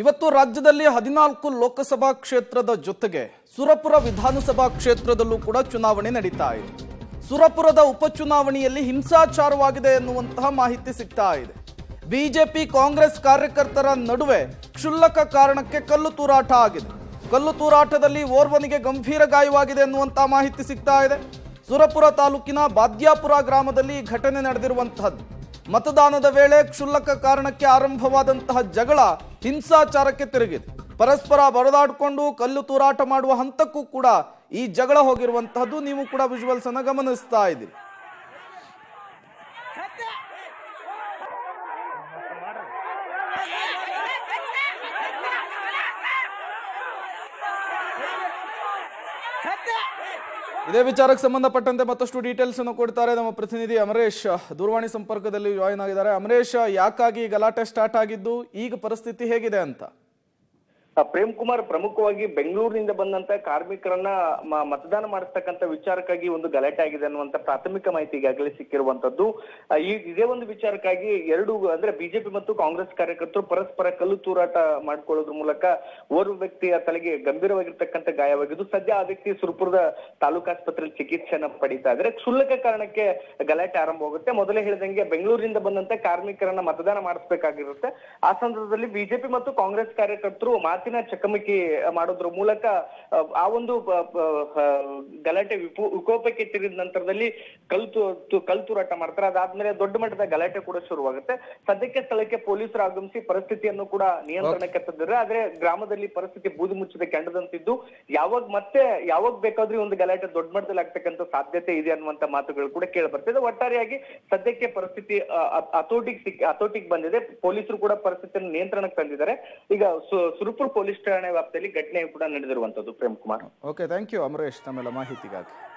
ಇವತ್ತು ರಾಜ್ಯದಲ್ಲಿ 14 ಲೋಕಸಭಾ ಕ್ಷೇತ್ರದ ಜೊತೆಗೆ ಸುರಪುರ ವಿಧಾನಸಭಾ ಕ್ಷೇತ್ರದಲ್ಲೂ ಕೂಡ ಚುನಾವಣೆ ನಡೀತಾ ಇದೆ. ಸುರಪುರದ ಉಪಚುನಾವಣೆಯಲ್ಲಿ ಹಿಂಸಾಚಾರವಾಗಿದೆ ಎನ್ನುವಂತಹ ಮಾಹಿತಿ ಸಿಗ್ತಾ ಇದೆ. ಬಿಜೆಪಿ ಕಾಂಗ್ರೆಸ್ ಕಾರ್ಯಕರ್ತರ ನಡುವೆ ಕ್ಷುಲ್ಲಕ ಕಾರಣಕ್ಕೆ ಕಲ್ಲು ತೂರಾಟ ಆಗಿದೆ. ಕಲ್ಲು ತೂರಾಟದಲ್ಲಿ ಓರ್ವನಿಗೆ ಗಂಭೀರ ಗಾಯವಾಗಿದೆ ಎನ್ನುವಂತಹ ಮಾಹಿತಿ ಸಿಗ್ತಾ ಇದೆ. ಸುರಪುರ ತಾಲೂಕಿನ ಬಾದ್ಯಾಪುರ ಗ್ರಾಮದಲ್ಲಿ ಈ ಘಟನೆ ನಡೆದಿರುವಂತಹದ್ದು. ಮತದಾನದ ವೇಳೆ ಕ್ಷುಲ್ಲಕ ಕಾರಣಕ್ಕೆ ಆರಂಭವಾದಂತಹ ಜಗಳ ಹಿಂಸಾಚಾರಕ್ಕೆ ತಿರುಗಿದೆ. ಪರಸ್ಪರ ಬಡದಾಡಿಕೊಂಡು ಕಲ್ಲು ತೂರಾಟ ಮಾಡುವ ಹಂತಕ್ಕೂ ಕೂಡ ಈ ಜಗಳ ಹೋಗಿರುವಂತಹದ್ದು ನೀವು ಕೂಡ ವಿಜುವಲ್ಸ್ ಅನ್ನು ಗಮನಿಸ್ತಾ ಇದ್ದೀರಿ. ಇದೇ ವಿಚಾರಕ್ಕೆ ಸಂಬಂಧಪಟ್ಟಂತೆ ಮತ್ತಷ್ಟು ಡೀಟೇಲ್ಸ್ ಅನ್ನು ಕೊಡ್ತಾರೆ ನಮ್ಮ ಪ್ರತಿನಿಧಿ ಅಮರೇಶ್. ದೂರವಾಣಿ ಸಂಪರ್ಕದಲ್ಲಿ ಜಾಯಿನ್ ಆಗಿದ್ದಾರೆ. ಅಮರೇಶ್, ಯಾಕಾಗಿ ಗಲಾಟೆ ಸ್ಟಾರ್ಟ್ ಆಗಿದ್ದು, ಈಗ ಪರಿಸ್ಥಿತಿ ಹೇಗಿದೆ ಅಂತ? ಪ್ರೇಮ್ ಕುಮಾರ್, ಪ್ರಮುಖವಾಗಿ ಬೆಂಗಳೂರಿನಿಂದ ಬಂದಂತ ಕಾರ್ಮಿಕರನ್ನ ಮತದಾನ ಮಾಡಿಸ್ತಕ್ಕಂಥ ವಿಚಾರಕ್ಕಾಗಿ ಒಂದು ಗಲಾಟೆ ಆಗಿದೆ ಅನ್ನುವಂತ ಪ್ರಾಥಮಿಕ ಮಾಹಿತಿ ಈಗಾಗಲೇ ಸಿಕ್ಕಿರುವಂತದ್ದು. ಇದೇ ಒಂದು ವಿಚಾರಕ್ಕಾಗಿ ಎರಡು ಅಂದ್ರೆ ಬಿಜೆಪಿ ಮತ್ತು ಕಾಂಗ್ರೆಸ್ ಕಾರ್ಯಕರ್ತರು ಪರಸ್ಪರ ಕಲ್ಲು ತೂರಾಟ ಮಾಡ್ಕೊಳ್ಳೋದ್ರ ಮೂಲಕ ಓರ್ವ ವ್ಯಕ್ತಿಯ ತಲೆಗೆ ಗಂಭೀರವಾಗಿರ್ತಕ್ಕಂಥ ಗಾಯವಾಗಿದ್ದು ಸದ್ಯ ಆ ವ್ಯಕ್ತಿ ಸುರಪುರದ ತಾಲೂಕಾಸ್ಪತ್ರೆಯಲ್ಲಿ ಚಿಕಿತ್ಸೆಯನ್ನ ಪಡೀತಾ ಇದ್ರೆ. ಕ್ಷುಲ್ಲಕ ಕಾರಣಕ್ಕೆ ಗಲಾಟೆ ಆರಂಭವಾಗುತ್ತೆ. ಮೊದಲೇ ಹೇಳಿದಂಗೆ ಬೆಂಗಳೂರಿನಿಂದ ಬಂದಂತ ಕಾರ್ಮಿಕರನ್ನ ಮತದಾನ ಮಾಡಿಸ್ಬೇಕಾಗಿರುತ್ತೆ. ಆ ಸಂದರ್ಭದಲ್ಲಿ ಬಿಜೆಪಿ ಮತ್ತು ಕಾಂಗ್ರೆಸ್ ಕಾರ್ಯಕರ್ತರು ಮಾತಿನ ಚಕಮಕಿ ಮಾಡೋದ್ರ ಮೂಲಕ ಆ ಒಂದು ಗಲಾಟೆ ವಿಕೋಪಕ್ಕೆ ತಿರುಗಿದ ನಂತರದಲ್ಲಿ ಕಲ್ಲು ತೂರಾಟ ಮಾಡ್ತಾರೆ. ಅದಾದ್ಮೇಲೆ ದೊಡ್ಡ ಮಟ್ಟದ ಗಲಾಟೆ ಕೂಡ ಶುರುವಾಗುತ್ತೆ. ಸದ್ಯಕ್ಕೆ ಸ್ಥಳಕ್ಕೆ ಪೊಲೀಸರು ಆಗಮಿಸಿ ಪರಿಸ್ಥಿತಿಯನ್ನು ಕೂಡ ನಿಯಂತ್ರಣಕ್ಕೆ ತಂದಿದ್ದಾರೆ. ಆದ್ರೆ ಗ್ರಾಮದಲ್ಲಿ ಪರಿಸ್ಥಿತಿ ಬೂದಿ ಮುಚ್ಚಿದ ಕೆಂಡದಂತಿದ್ದು ಯಾವಾಗ ಬೇಕಾದ್ರೂ ಒಂದು ಗಲಾಟೆ ದೊಡ್ಡ ಮಟ್ಟದಲ್ಲಿ ಆಗ್ತಕ್ಕಂಥ ಸಾಧ್ಯತೆ ಇದೆ ಅನ್ನುವಂತ ಮಾತುಗಳು ಕೂಡ ಕೇಳಿ ಬರ್ತಿದೆ. ಒಟ್ಟಾರೆಯಾಗಿ ಸದ್ಯಕ್ಕೆ ಪರಿಸ್ಥಿತಿ ಹತೋಟಿಗೆ ಬಂದಿದೆ. ಪೊಲೀಸರು ಕೂಡ ಪರಿಸ್ಥಿತಿಯನ್ನು ನಿಯಂತ್ರಣಕ್ಕೆ ತಂದಿದ್ದಾರೆ. ಈಗ ಸುರಪುರ ಪೊಲೀಸ್ ಠಾಣೆ ವ್ಯಾಪ್ತಿಯಲ್ಲಿ ಘಟನೆ ಕೂಡ ನಡೆದಿರುವಂತದ್ದು. Prem Kumar. Okay, thank you Amaresh ತಮ್ಮೆಲ್ಲ ಮಾಹಿತಿಗಾಗಿ.